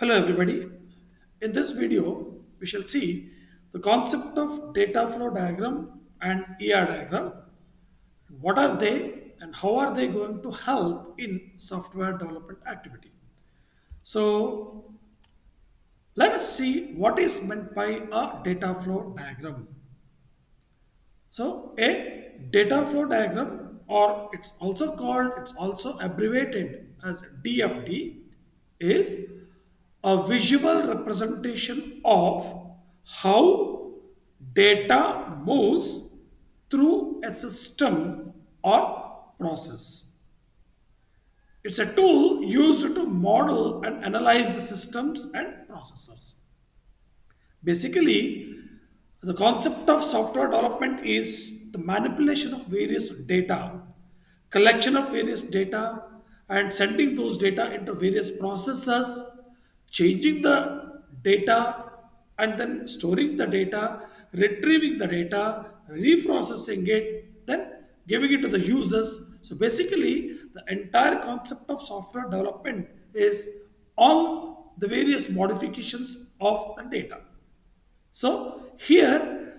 Hello everybody. In this video, we shall see the concept of data flow diagram and ER diagram. What are they and how are they going to help in software development activity? So let us see what is meant by a data flow diagram. So a data flow diagram, or it's also abbreviated as DFD, is a visual representation of how data moves through a system or process. It's a tool used to model and analyze the systems and processes. Basically, the concept of software development is the manipulation of various data, collection of various data, and sending those data into various processes, changing the data, and then storing the data, retrieving the data, reprocessing it, then giving it to the users. So basically, the entire concept of software development is on the various modifications of the data. So here,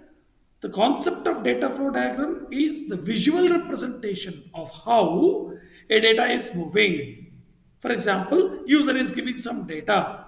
the concept of data flow diagram is the visual representation of how a data is moving. For example, user is giving some data.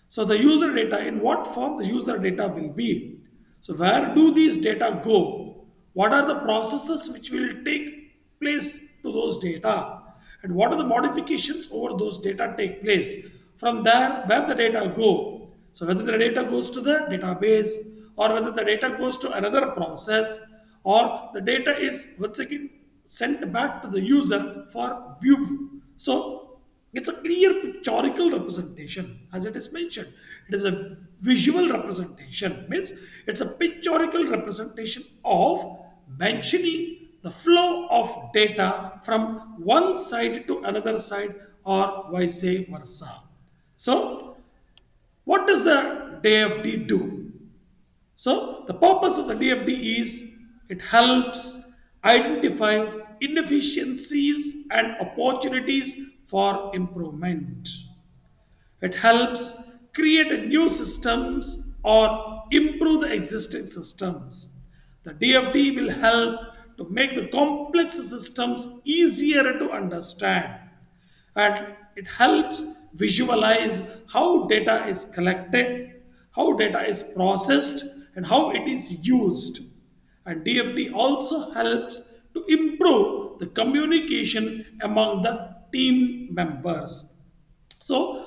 So the user data, in what form the user data will be. So where do these data go? What are the processes which will take place to those data? And what are the modifications over those data take place? From there, where the data go? So whether the data goes to the database, or whether the data goes to another process, or the data is once again sent back to the user for view. So it's a clear pictorial representation, as it is mentioned. It is a visual representation, means it's a pictorial representation of mentioning the flow of data from one side to another side, or vice versa. So, what does the DFD do? So, the purpose of the DFD is it helps identify inefficiencies and opportunities for improvement. It helps create a new systems or improve the existing systems. The DFD will help to make the complex systems easier to understand, and it helps visualize how data is collected, how data is processed, and how it is used. And DFD also helps to improve the communication among the team members. So,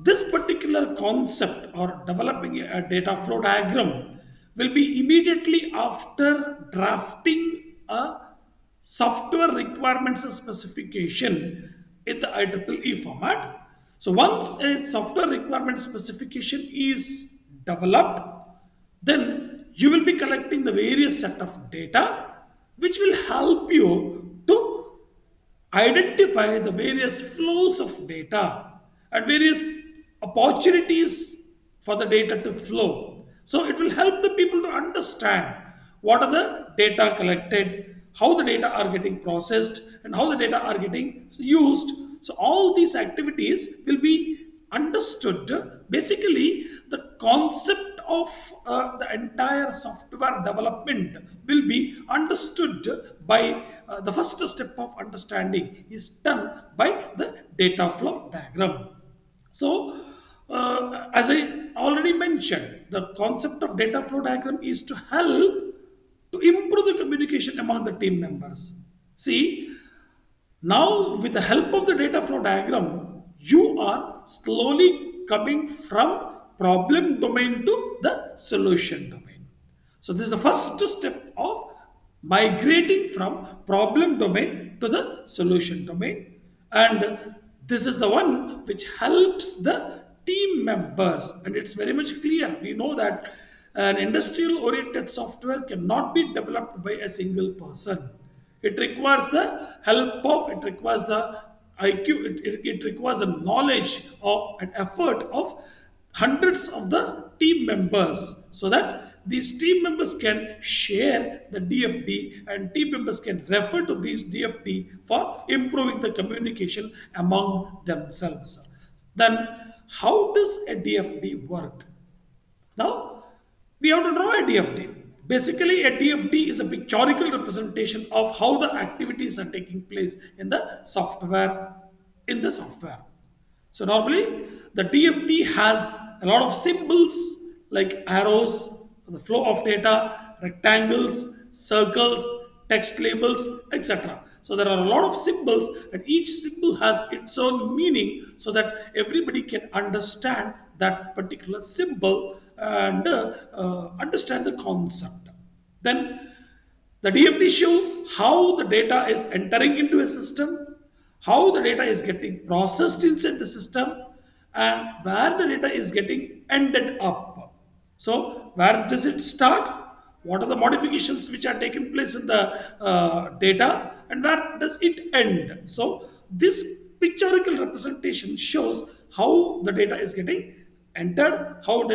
this particular concept or developing a data flow diagram will be immediately after drafting a software requirements specification in the IEEE format. So, once a software requirement specification is developed, then you will be collecting the various set of data which will help you to identify the various flows of data and various opportunities for the data to flow. So it will help the people to understand what are the data collected, how the data are getting processed, and how the data are getting used. So all these activities will be understood. Basically, the concept of the entire software development will be understood by the first step of understanding is done by the data flow diagram. So, as I already mentioned, the concept of data flow diagram is to help to improve the communication among the team members. See, now, with the help of the data flow diagram, you are slowly coming from problem domain to the solution domain. So, this is the first step of migrating from problem domain to the solution domain. And this is the one which helps the team members. And it's very much clear. We know that an industrial oriented software cannot be developed by a single person. It requires the help of, it requires the IQ, it requires a knowledge of an effort of hundreds of the team members, so that these team members can share the DFD and team members can refer to these DFD for improving the communication among themselves. Then how does a DFD work? Now, we have to draw a DFD. Basically, a DFD is a pictorial representation of how the activities are taking place in the software. In the software. So normally, the DFD has a lot of symbols like arrows, the flow of data, rectangles, circles, text labels, etc. So there are a lot of symbols, and each symbol has its own meaning, so that everybody can understand that particular symbol and understand the concept. Then the DFT shows how the data is entering into a system, how the data is getting processed inside the system, and where the data is getting ended up. So, where does it start? What are the modifications which are taking place in the data, and where does it end? So, this pictorial representation shows how the data is getting entered, how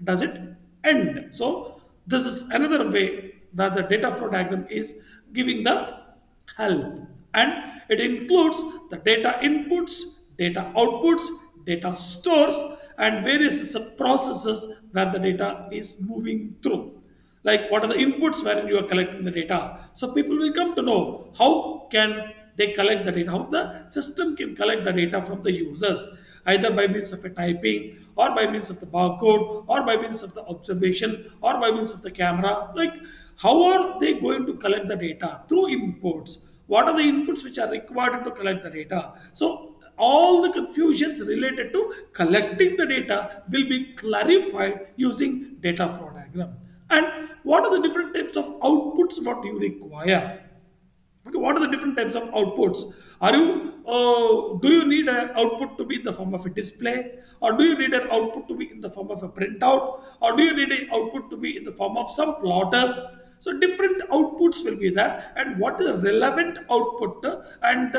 does it end. So, this is another way where the data flow diagram is giving the help, and it includes the data inputs, data outputs, data stores, and various sub processes where the data is moving through. Like what are the inputs wherein you are collecting the data? So people will come to know how can they collect the data, how the system can collect the data from the users, either by means of a typing, or by means of the barcode, or by means of the observation, or by means of the camera. Like how are they going to collect the data? Through inputs. What are the inputs which are required to collect the data? So all the confusions related to collecting the data will be clarified using data flow diagram. And what are the different types of outputs what you require? Okay, what are the different types of outputs? Are you do you need an output to be in the form of a display, or do you need an output to be in the form of a printout, or do you need an output to be in the form of some plotters? So different outputs will be there, and what is the relevant output, and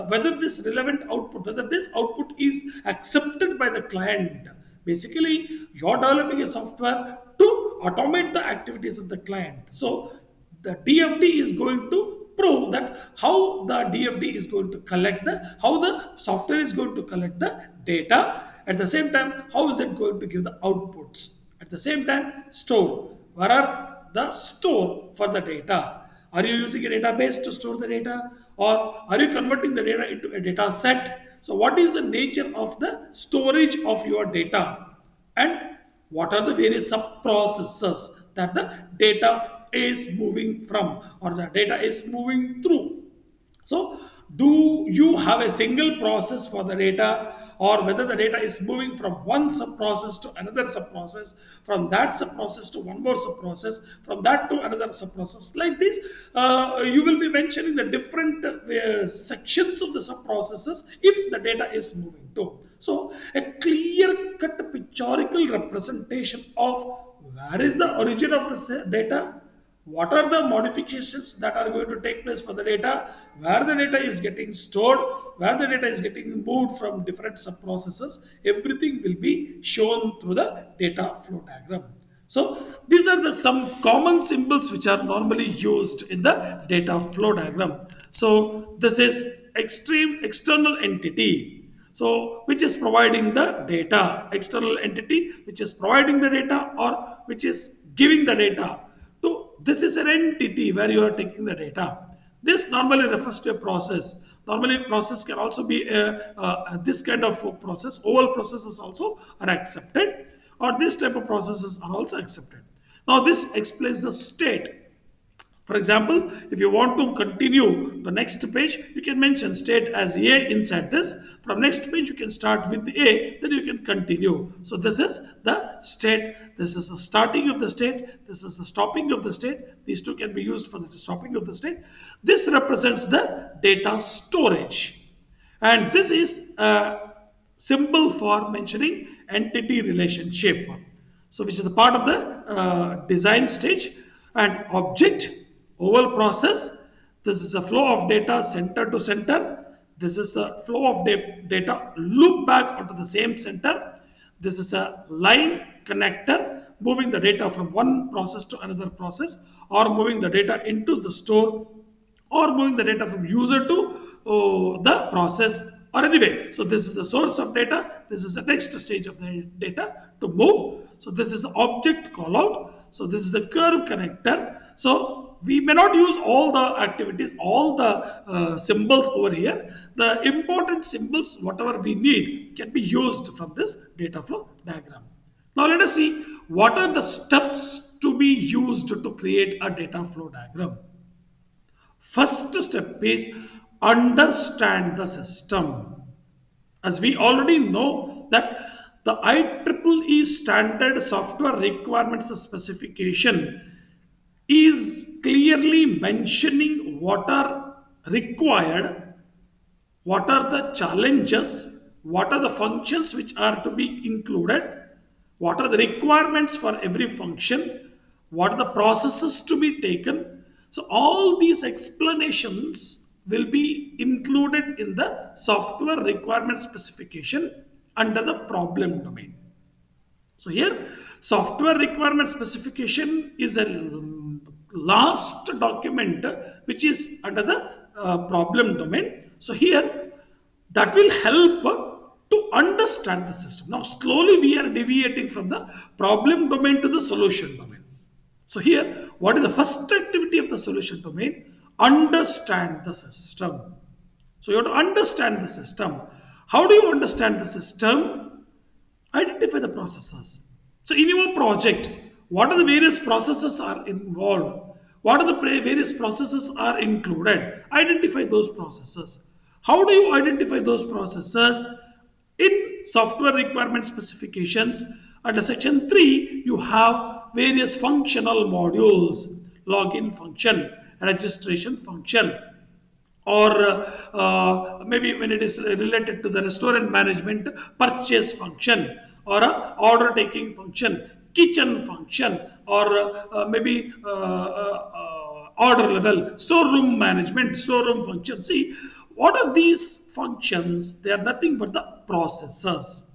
whether this relevant output, whether this output is accepted by the client. Basically, you're developing a software to automate the activities of the client. So the DFD is going to prove that how the DFD is going to collect the, how the software is going to collect the data. At the same time, how is it going to give the outputs? At the same time, store. Where are the store for the data? Are you using a database to store the data, or are you converting the data into a data set? So what is the nature of the storage of your data? And what are the various sub processes that the data is moving from, or the data is moving through? So do you have a single process for the data, or whether the data is moving from one sub process to another sub process, from that sub process to one more sub process, from that to another sub process? Like this, you will be mentioning the different sections of the sub processes if the data is moving to. So a clear cut pictorial representation of where is the origin of the data, what are the modifications that are going to take place for the data, where the data is getting stored, where the data is getting moved from different sub processes. Everything will be shown through the data flow diagram. So these are the some common symbols which are normally used in the data flow diagram. So this is extreme external entity, so which is providing the data, external entity which is providing the data, or which is giving the data. So this is an entity where you are taking the data. This normally refers to a process. Normally, process can also be this kind of process. Oval processes also are accepted, or this type of processes are also accepted. Now, this explains the state. For example, if you want to continue the next page, you can mention state as A inside this. From next page, you can start with the A, then you can continue. So this is the state. This is the starting of the state. This is the stopping of the state. These two can be used for the stopping of the state. This represents the data storage. And this is a symbol for mentioning entity relationship. So which is a part of the design stage. And object, oval process. This is a flow of data center to center. This is a flow of data loop back onto the same center. This is a line connector moving the data from one process to another process, or moving the data into the store, or moving the data from user to the process, or anyway. So this is the source of data. This is the next stage of the data to move. So this is the object call out. So this is the curve connector. So we may not use all the activities, all the symbols over here. The important symbols, whatever we need, can be used from this data flow diagram. Now let us see what are the steps to be used to create a data flow diagram. First step is understand the system. As we already know that the IEEE standard software requirements specification is clearly mentioning what are required, what are the challenges, what are the functions which are to be included, what are the requirements for every function, what are the processes to be taken. So all these explanations will be included in the software requirement specification under the problem domain. So here, software requirement specification is a last document which is under the problem domain. So here, that will help to understand the system. Now, slowly we are deviating from the problem domain to the solution domain. So here, what is the first activity of the solution domain? Understand the system. So you have to understand the system. How do you understand the system? Identify the processes. So in your project, what are the various processes are involved? What are the various processes are included? Identify those processes. How do you identify those processes? In software requirement specifications, under section 3, you have various functional modules: login function, registration function, or maybe when it is related to the restaurant management, purchase function, or a order taking function, kitchen function, or maybe order level, storeroom management, storeroom function. See, what are these functions? They are nothing but the processes.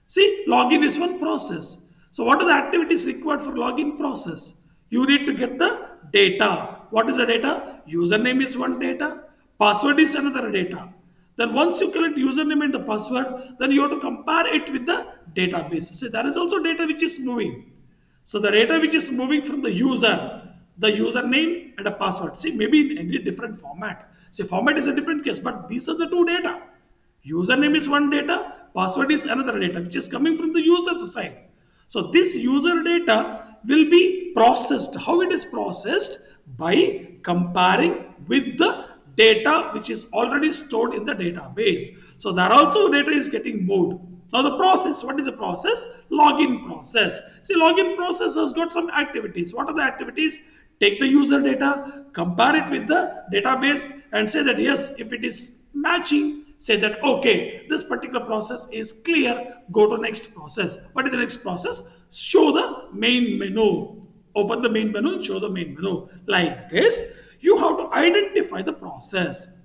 See, login is one process. So what are the activities required for login process? You need to get the data. What is the data? Username is one data. Password is another data. Then once you collect username and the password, then you have to compare it with the database. See, there is also data which is moving. So the data which is moving from the username and a password. See, maybe in any different format. See, format is a different case, but these are the two data. Username is one data, password is another data, which is coming from the user's side. So this user data will be processed. How it is processed? By comparing with the data which is already stored in the database. So there also data is getting moved. Now the process, what is the process? Login process. See, login process has got some activities. What are the activities? Take the user data, compare it with the database, and say that yes, if it is matching, say that okay, this particular process is clear, go to next process. What is the next process? Show the main menu. Open the main menu and show the main menu. Like this, you have to identify the process.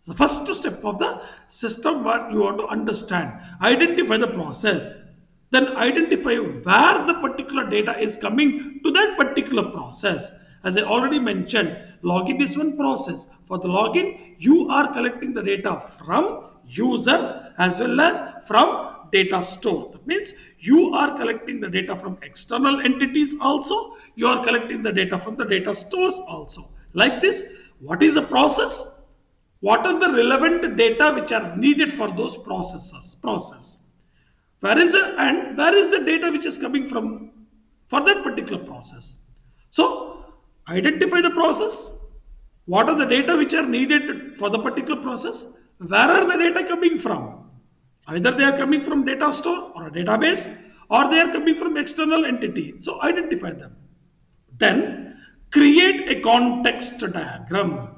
The first step of the system what you want to understand, identify the process, then identify where the particular data is coming to that particular process. As I already mentioned, login is one process. For the login, you are collecting the data from user as well as from data store. That means you are collecting the data from external entities also, you are collecting the data from the data stores also. Like this, what is the process? What are the relevant data which are needed for those process? Where is the and where is the data which is coming from for that particular process? So identify the process. What are the data which are needed for the particular process? Where are the data coming from? Either they are coming from data store or a database, or they are coming from external entity. So identify them. Then create a context diagram.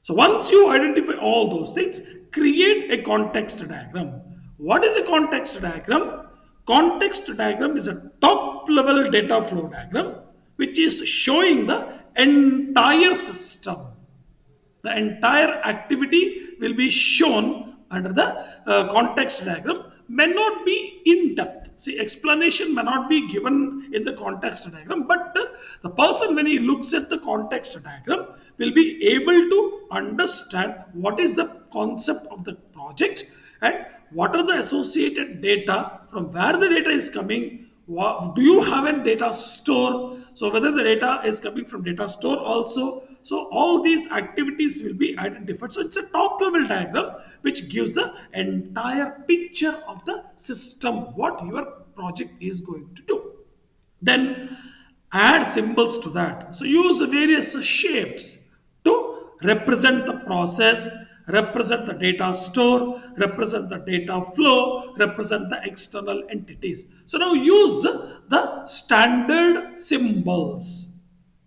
So once you identify all those things, create a context diagram. What is a context diagram? Context diagram is a top level data flow diagram which is showing the entire system. The entire activity will be shown under the context diagram, may not be in depth. See, explanation may not be given in the context diagram, but the person, when he looks at the context diagram, will be able to understand what is the concept of the project and what are the associated data, from where the data is coming. Do you have a data store? So whether the data is coming from data store also. So all these activities will be identified. So it's a top level diagram which gives the entire picture of the system, what your project is going to do. Then add symbols to that. So use various shapes to represent the process, represent the data store, represent the data flow, represent the external entities. So now use the standard symbols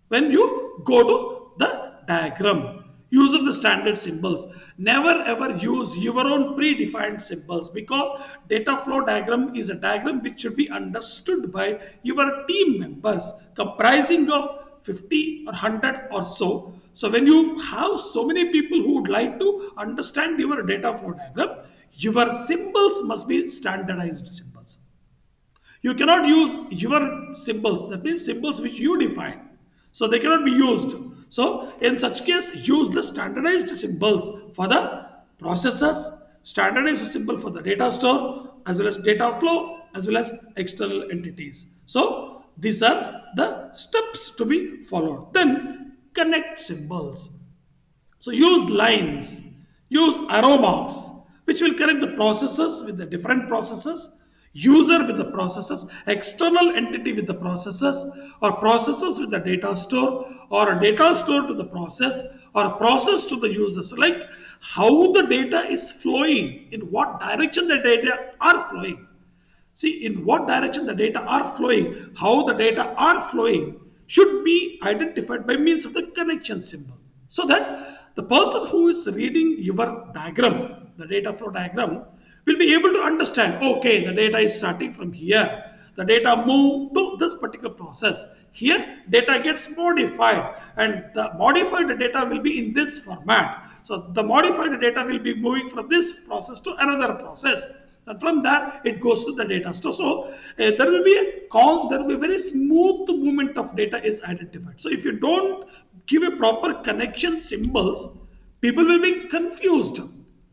when you go to the diagram. Use of the standard symbols. Never ever use your own predefined symbols, because data flow diagram is a diagram which should be understood by your team members comprising of 50 or 100 or so. So when you have so many people who would like to understand your data flow diagram, your symbols must be standardized symbols. You cannot use your symbols, that means symbols which you define. So they cannot be used. So in such case, use the standardized symbols for the processes, standardized symbol for the data store, as well as data flow, as well as external entities. So these are the steps to be followed. Then connect symbols. So use lines, use arrow marks, which will connect the processes with the different processes, user with the processes, external entity with the processes, or processes with the data store, or a data store to the process, or a process to the users. Like how the data is flowing, in what direction the data are flowing. See, in what direction the data are flowing, how the data are flowing should be identified by means of the connection symbol. So that the person who is reading your diagram, the data flow diagram, will be able to understand, okay, the data is starting from here. The data move to this particular process. Here, data gets modified, and the modified data will be in this format. So the modified data will be moving from this process to another process, and from there it goes to the data store. So there will be there will be very smooth movement of data is identified. So if you don't give a proper connection symbols, people will be confused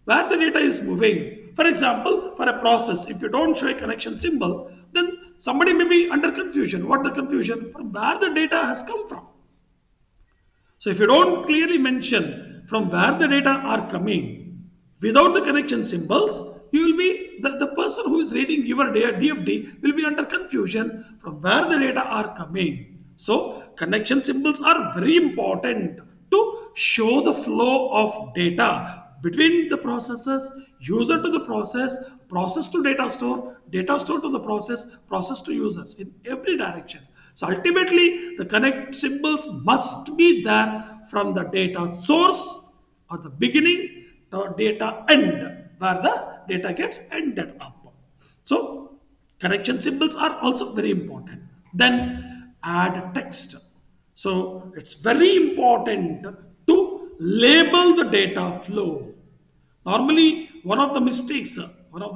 where the data is moving. For example, for a process, if you don't show a connection symbol, then somebody may be under confusion. What the confusion? From where the data has come from. So if you don't clearly mention from where the data are coming without the connection symbols, you will be the person who is reading your DFD will be under confusion from where the data are coming. So connection symbols are very important to show the flow of data between the processes, user to the process, process to data store to the process to users, in every direction. So ultimately, the connect symbols must be there from the data source or the beginning to data end, where the data gets ended up. So connection symbols are also very important. Then add text. So it's very important to label the data flow. Normally, one of the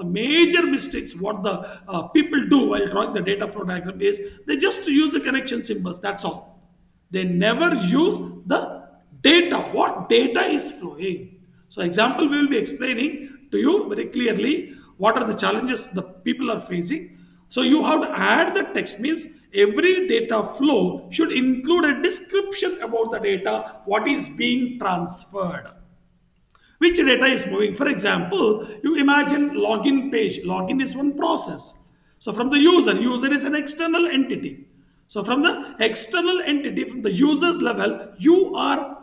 major mistakes, what the people do while drawing the data flow diagram is they just use the connection symbols. That's all. They never use the data, what data is flowing. So, example, we will be explaining to you very clearly what are the challenges the people are facing. So, you have to add the text, means every data flow should include a description about the data, what is being transferred, which data is moving. For example, you imagine login page. Login is one process. So from the user is an external entity. So from the external entity, from the user's level, you are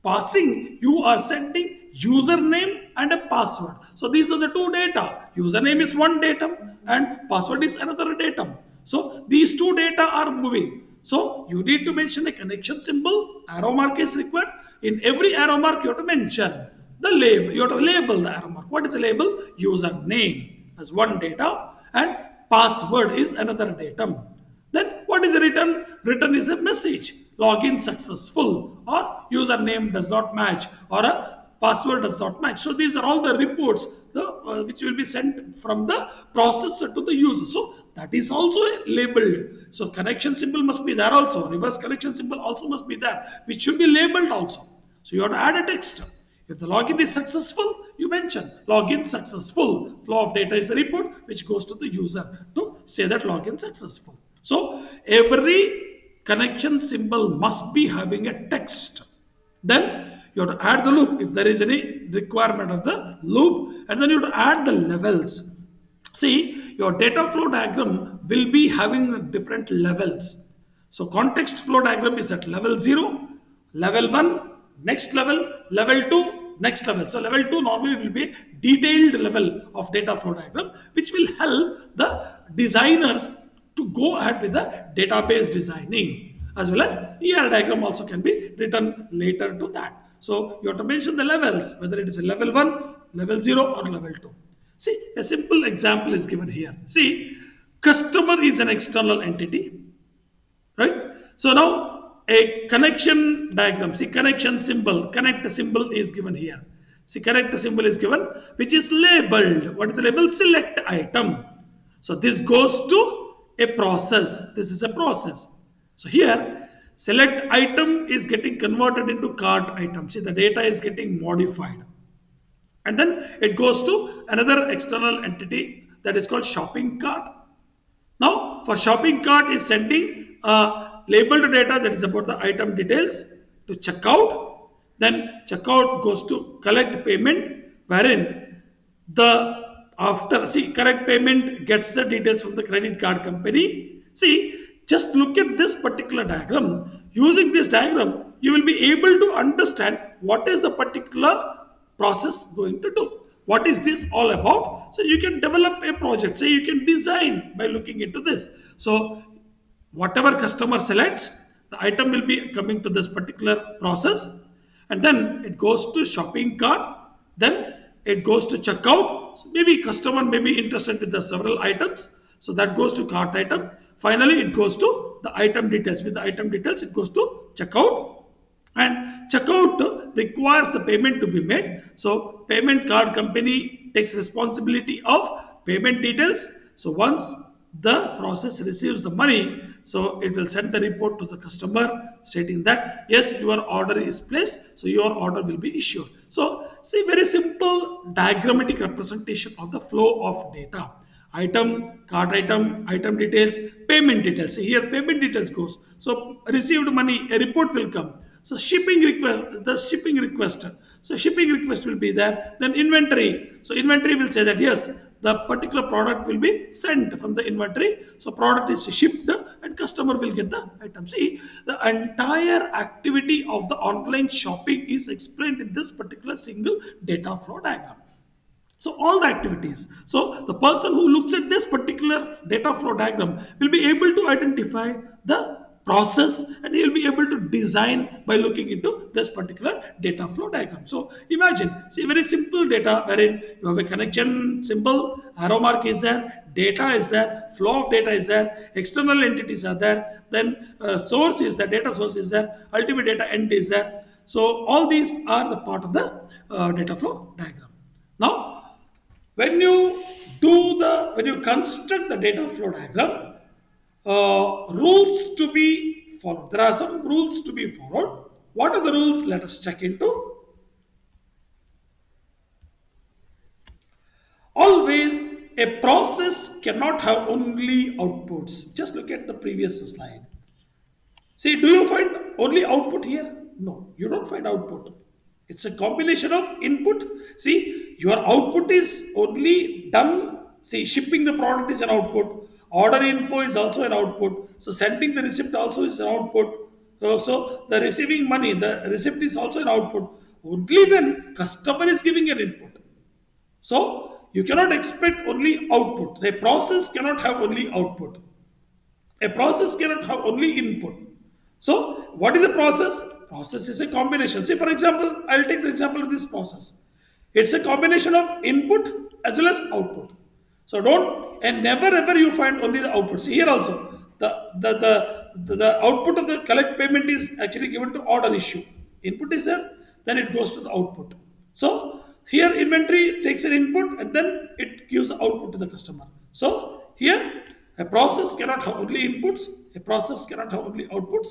you are sending username and a password. So these are the two data. Username is one datum and password is another datum. So these two data are moving. So you need to mention a connection symbol. Arrow mark is required. In every arrow mark, you have to mention the label. You have to label the arrow mark. What is the label? Username as one data and password is another datum. Then what is the return? Return is a message. Login successful or username does not match or a password does not match. So these are all the reports which will be sent from the processor to the user. So that is also labeled. So connection symbol must be there also. Reverse connection symbol also must be there, which should be labeled also. So you have to add a text. If the login is successful, you mention login successful. Flow of data is the report which goes to the user to say that login successful. So every connection symbol must be having a text. Then you have to add the loop if there is any requirement of the loop, and then you have to add the levels. See, your data flow diagram will be having different levels. So context flow diagram is at level 0, level 1, next level, level 2, next level. So level 2 normally will be detailed level of data flow diagram, which will help the designers to go ahead with the database designing, as well as ER diagram also can be written later to that. So you have to mention the levels, whether it is a level 1, level 0 or level 2. See, a simple example is given here. See, customer is an external entity, right? So now a connection diagram, see connection symbol, connect symbol is given here. See, connect symbol is given, which is labeled. What is the label? Select item. So this goes to a process. This is a process. So here, select item is getting converted into cart item. See, the data is getting modified, and then it goes to another external entity that is called shopping cart. Now, for shopping cart is sending labeled data that is about the item details to checkout. Then checkout goes to collect payment, wherein the after, see, correct payment gets the details from the credit card company. See, just look at this particular diagram. Using this diagram, you will be able to understand what is the particular process going to do. What is this all about? So you can develop a project. Say you can design by looking into this. So whatever customer selects, the item will be coming to this particular process, and then it goes to shopping cart, then it goes to checkout. So maybe customer may be interested with the several items, so that goes to cart item. Finally it goes to the item details. With the item details it goes to checkout, and checkout requires the payment to be made. So payment card company takes responsibility of payment details. So once the process receives the money, so it will send the report to the customer stating that yes, your order is placed, so your order will be issued. So see, very simple diagrammatic representation of the flow of data. Item, card item, item details, payment details. See here, payment details goes. So received money, a report will come. So shipping request, the shipping request. So shipping request will be there. Then inventory. So inventory will say that yes, the particular product will be sent from the inventory. So product is shipped and customer will get the item. See, the entire activity of the online shopping is explained in this particular single data flow diagram. So all the activities. So the person who looks at this particular data flow diagram will be able to identify the process, and he will be able to design by looking into this particular data flow diagram. So imagine, see, very simple data wherein you have a connection symbol, arrow mark is there, data is there, flow of data is there, external entities are there, then source is there, data source is there, ultimate data end is there. So all these are the part of the data flow diagram. Now when you when you construct the data flow diagram, rules to be followed, there are some rules to be followed. What are the rules? Let us check into. Always a process cannot have only outputs. Just look at the previous slide. See, do you find only output here? No, you don't find output. It's a combination of input. See, your output is only done. See, shipping the product is an output. Order info is also an output. So, sending the receipt also is an output. So the receiving money, the receipt is also an output. Only then customer is giving an input. So, you cannot expect only output. A process cannot have only output. A process cannot have only input. So, what is a process? Process is a combination. See, for example, I'll take the example of this process. It's a combination of input as well as output. So, don't and never ever you find only the output. See here also, the output of the collect payment is actually given to order issue. Input is there, then it goes to the output. So here inventory takes an input and then it gives output to the customer. So here a process cannot have only inputs, a process cannot have only outputs.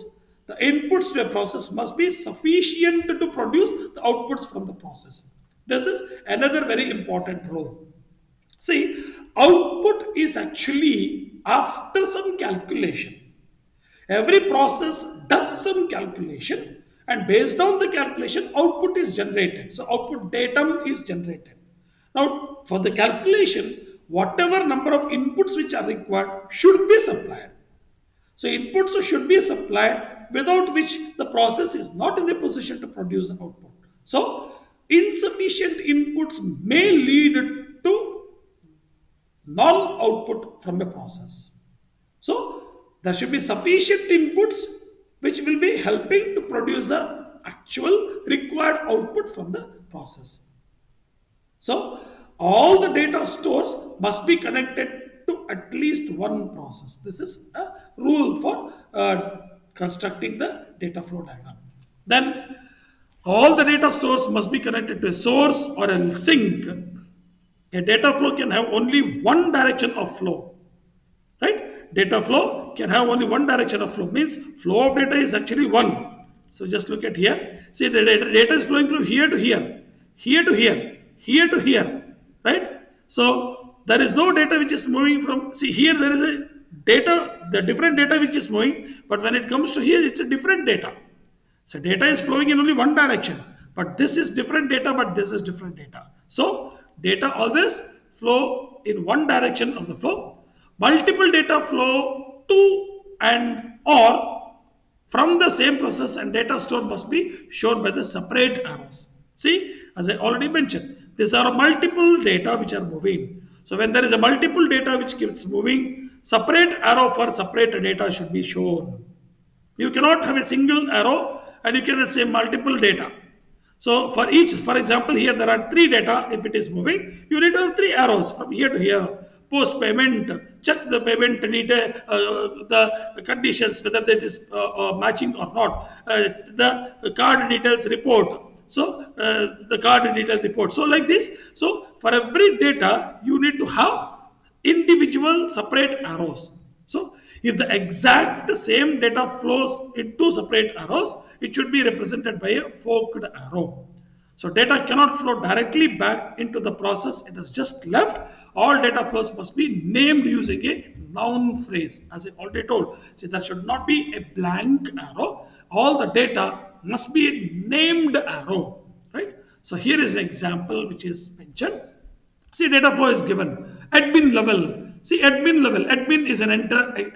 The inputs to a process must be sufficient to produce the outputs from the process. This is another very important role. See, output is actually after some calculation. Every process does some calculation, and based on the calculation, output is generated. So, output datum is generated. Now, for the calculation, whatever number of inputs which are required should be supplied. So, inputs should be supplied without which the process is not in a position to produce output. So, insufficient inputs may lead to non output from a process. So there should be sufficient inputs which will be helping to produce the actual required output from the process. So all the data stores must be connected to at least one process. This is a rule for constructing the data flow diagram. Then all the data stores must be connected to a source or a sink. A data flow can have only one direction of flow, right? Data flow can have only one direction of flow, means flow of data is actually one. So just look at here. See, the data is flowing from here to here, here to here, here to here, right? So there is no data which is moving from, see here there is a data, the different data which is moving, but when it comes to here, it's a different data. So data is flowing in only one direction, but this is different data, but this is different data. So data always flow in one direction of the flow. Multiple data flow to and or from the same process, and data store must be shown by the separate arrows. See, as I already mentioned, these are multiple data which are moving. So when there is a multiple data which keeps moving, separate arrow for separate data should be shown. You cannot have a single arrow and you cannot say multiple data. So for each, for example, here there are three data. If it is moving, you need to have three arrows from here to here. Post payment, check the payment detail, the conditions whether that is matching or not. The card details report. So the card details report. So like this. So for every data, you need to have individual separate arrows. So if the exact same data flows in two separate arrows, it should be represented by a forked arrow. So data cannot flow directly back into the process it has just left. All data flows must be named using a noun phrase. As I already told, see, there should not be a blank arrow. All the data must be a named arrow, right? So here is an example which is mentioned. See, data flow is given. Admin level. See, admin level. Admin is an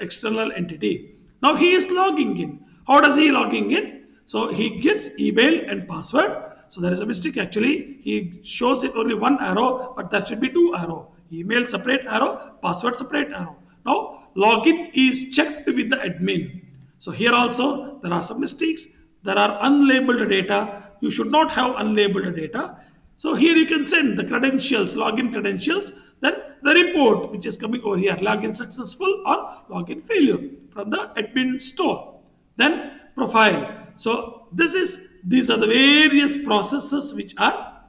external entity. Now he is logging in. How does he logging in? So he gets email and password. So there is a mistake actually. He shows it only one arrow, but there should be two arrow. Email separate arrow, password separate arrow. Now login is checked with the admin. So here also there are some mistakes. There are unlabeled data. You should not have unlabeled data. So here you can send the credentials, login credentials, then the report which is coming over here, login successful or login failure from the admin store. Then profile. So these are the various processes which are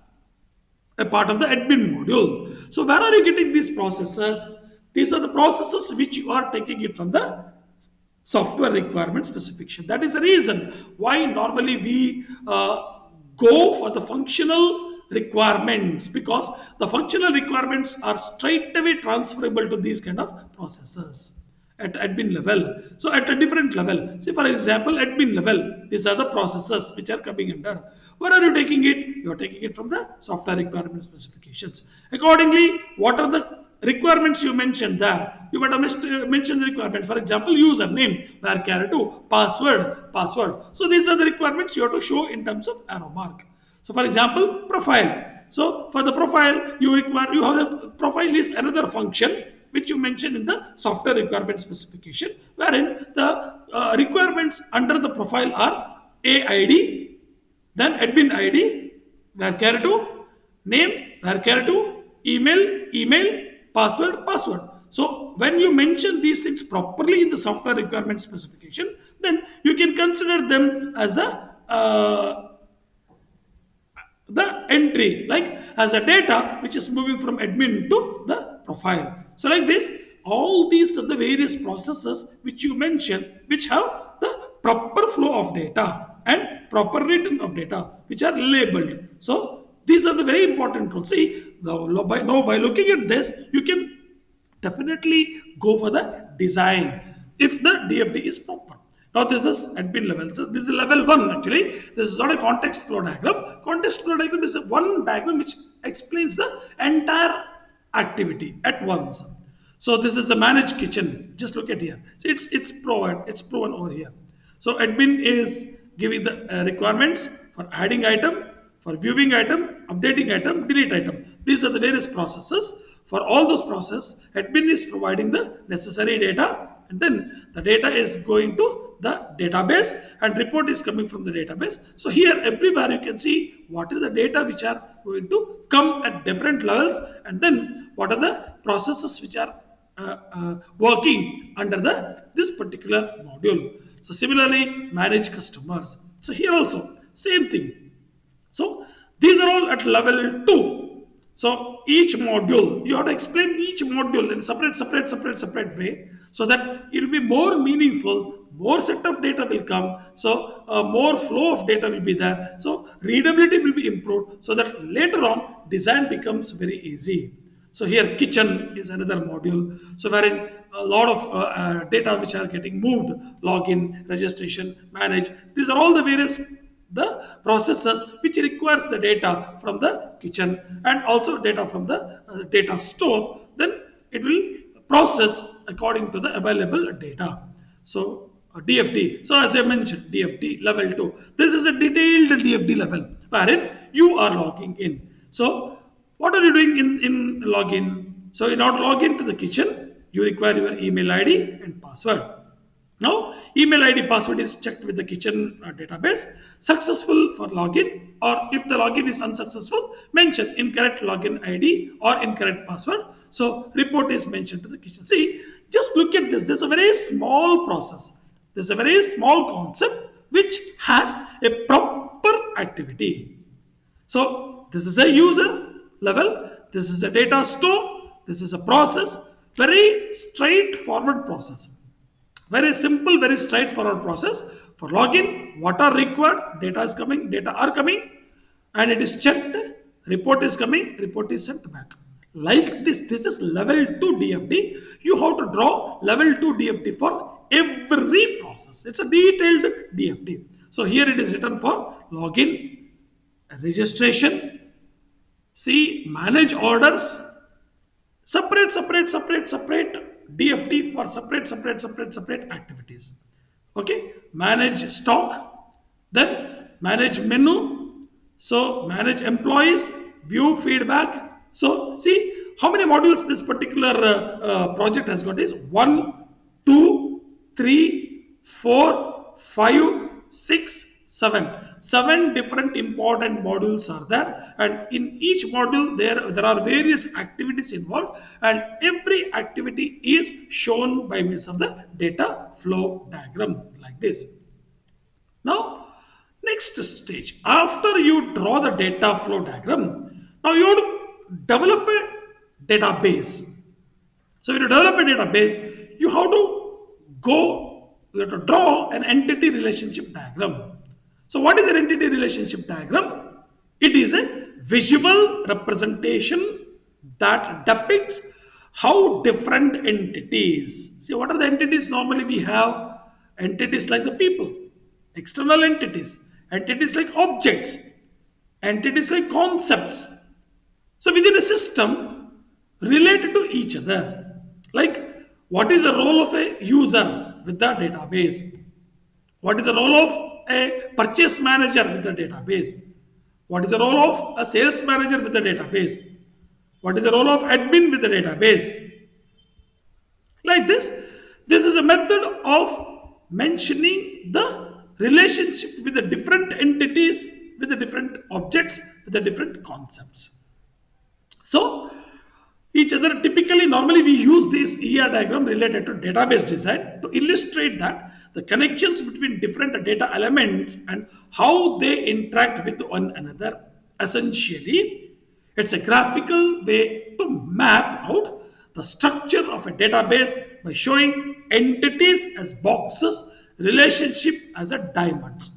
a part of the admin module. So where are you getting these processes? These are the processes which you are taking it from the software requirement specification. That is the reason why normally we go for the functional requirements, because the functional requirements are straight away transferable to these kind of processes at admin level. So at a different level, say for example admin level, these are the processes which are coming under. Where are you taking it? You are taking it from the software requirement specifications. Accordingly, what are the requirements you mentioned there? You might have mentioned the requirement. For example, username, where 2, password. So these are the requirements you have to show in terms of arrow mark. So for example, profile. So for the profile, you have the profile is another function which you mentioned in the software requirement specification, wherein the requirements under the profile are AID, then admin ID, where 2, name, where 2, email, password. So when you mention these things properly in the software requirement specification, then you can consider them as a the entry, like as a data which is moving from admin to the profile. So like this, all these are the various processes which you mentioned, which have the proper flow of data and proper return of data, which are labeled. So these are the very important rules. See, now by looking at this, you can definitely go for the design if the DFD is proper. Now this is admin level. So this is level one actually. This is not a context flow diagram. Context flow diagram is a one diagram which explains the entire activity at once. So this is a managed kitchen. Just look at here. So it's proven over here. So admin is giving the requirements for adding item, for viewing item, updating item, delete item. These are the various processes. For all those processes, admin is providing the necessary data, and then the data is going to the database and report is coming from the database. So here everywhere you can see what is the data which are going to come at different levels, and then what are the processes which are working under the this particular module. So similarly, manage customers. So here also same thing. So these are all at level 2. So each module, you have to explain each module in separate way, so that it will be more meaningful, more set of data will come, so more flow of data will be there. So readability will be improved, so that later on design becomes very easy. So here kitchen is another module. So wherein a lot of data which are getting moved, login, registration, manage. These are all the various the processes which requires the data from the kitchen and also data from the data store. Then it will process according to the available data. So DFD. So as I mentioned, DFD level 2. This is a detailed DFD level wherein you are logging in. So what are you doing in login? So in order to log into the kitchen, you require your email ID and password. Now, email ID password is checked with the kitchen database. Successful for login, or if the login is unsuccessful, mention incorrect login ID or incorrect password. So, report is mentioned to the kitchen. See, just look at this. This is a very small process. This is a very small concept which has a proper activity. So this is a user level, this is a data store, this is a process, very straightforward process. Very simple, very straightforward process. For login, what are required? Data is coming, data are coming, and it is checked. Report is coming, report is sent back. Like this is level 2 DFD. You have to draw level 2 DFD for every process. It's a detailed DFD. So here it is written for login, registration, see manage orders, separate DFD for separate activities. Okay, manage stock, then manage menu, so manage employees, view feedback. So see how many modules this particular project has got is 1, 2, 3, 4, 5, 6, 7. 7 different important modules are there, and in each module there are various activities involved, and every activity is shown by means of the data flow diagram like this. Now, next stage, after you draw the data flow diagram, now you have to develop a database. So, when you develop a database, you have to you have to draw an entity relationship diagram. So, what is an entity relationship diagram? It is a visual representation that depicts how different entities. See, what are the entities normally we have? Entities like the people, external entities like objects, entities like concepts. So within a system related to each other, like what is the role of a user with the database? What is the role of a purchase manager with the database? What is the role of a sales manager with the database? What is the role of admin with the database? Like this is a method of mentioning the relationship with the different entities, with the different objects, with the different concepts. So each other typically normally we use this ER diagram related to database design to illustrate that the connections between different data elements and how they interact with one another. Essentially, it's a graphical way to map out the structure of a database by showing entities as boxes, relationship as a diamond.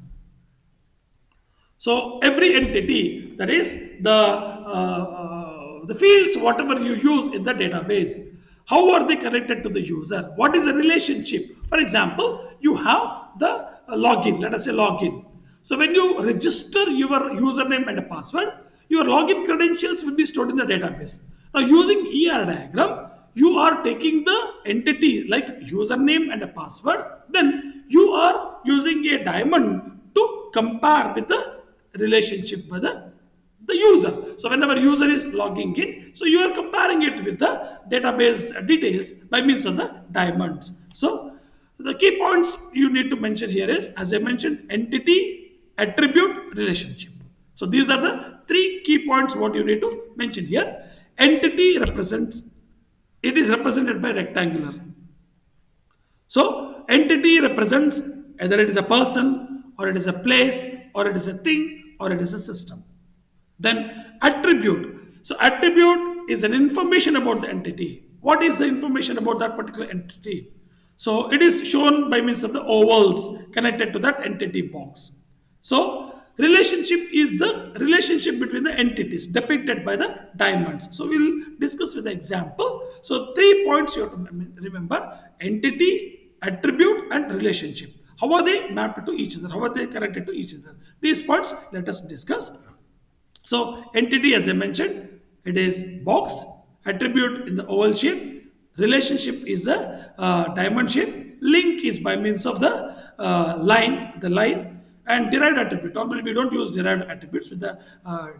So every entity, that is the fields, whatever you use in the database, how are they connected to the user? What is the relationship? For example, you have the login. Let us say login. So when you register your username and a password, your login credentials will be stored in the database. Now using ER diagram, you are taking the entity like username and a password, then you are using a diamond to compare with the relationship with the user. So whenever user is logging in, so you are comparing it with the database details by means of the diamonds. So the key points you need to mention here is, as I mentioned, entity, attribute, relationship. So these are the three key points what you need to mention here. Entity represents, it is represented by rectangular. So entity represents either it is a person or it is a place or it is a thing or it is a system. Then attribute. So attribute is an information about the entity. What is the information about that particular entity? So it is shown by means of the ovals connected to that entity box. So relationship is the relationship between the entities depicted by the diamonds. So we'll discuss with the example. So 3 points you have to remember: entity, attribute, and relationship. How are they mapped to each other? How are they connected to each other? These points let us discuss. So entity, as I mentioned, it is box. Attribute in the oval shape. Relationship is a diamond shape. Link is by means of the line, and derived attribute. Normally, we don't use derived attributes with the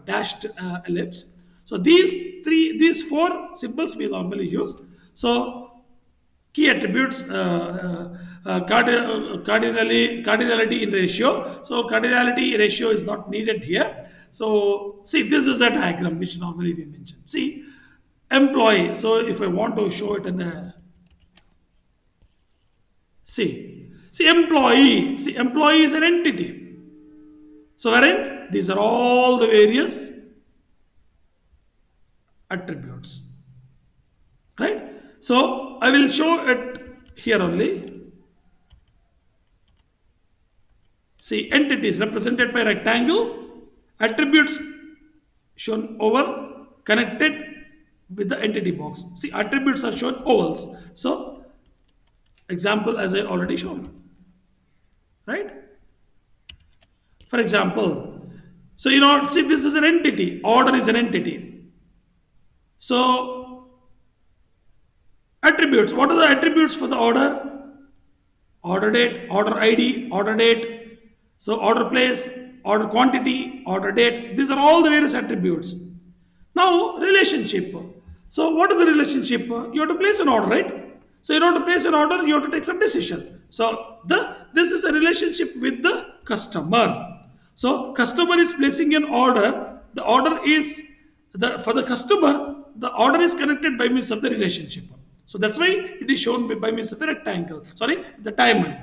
dashed ellipse. So these four symbols we normally use. So key attributes, cardinality in ratio. So cardinality ratio is not needed here. So see, this is a diagram which normally we mention. See, employee. So if I want to show it in a, see employee is an entity. So wherein these are all the various attributes, right? So I will show it here only. See, entities represented by rectangle, attributes shown over connected with the entity box. See, attributes are shown ovals. So, example as I already shown, right? For example, so see, this is an entity. Order is an entity. So, attributes. What are the attributes for the order? Order date, order ID, order date, so order place, order quantity, order date. These are all the various attributes. Now, relationship. So, what is the relationship? You have to place an order, right? So, in order to place an order, you have to take some decision. So, this is a relationship with the customer. So, customer is placing an order. The order is for the customer. The order is connected by means of the relationship. So that's why it is shown by means of a rectangle. Sorry, the diamond.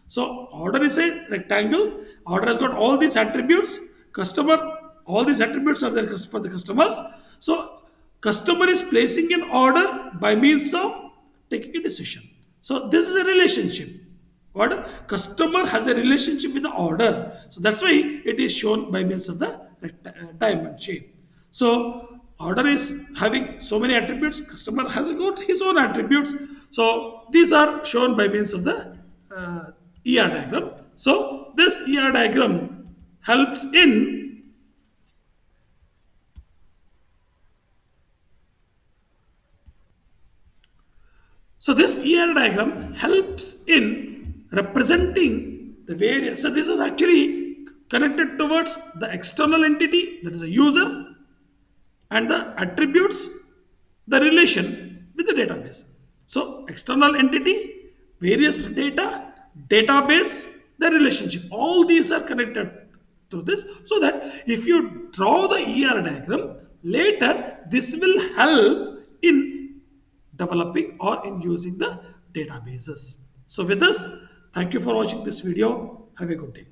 So order is a rectangle. Order has got all these attributes. Customer, all these attributes are there for the customers. So customer is placing an order by means of taking a decision. So this is a relationship. What? Customer has a relationship with the order. So that's why it is shown by means of the diamond shape. So order is having so many attributes. Customer has got his own attributes. So these are shown by means of the ER diagram. So this ER diagram helps in this ER diagram helps in representing the various. So this is actually connected towards the external entity, that is a user, and the attributes, the relation with the database. So external entity, various data, database, the relationship, all these are connected to this, so that if you draw the ER diagram later, this will help in developing or in using the databases. So with this, thank you for watching this video. Have a good day.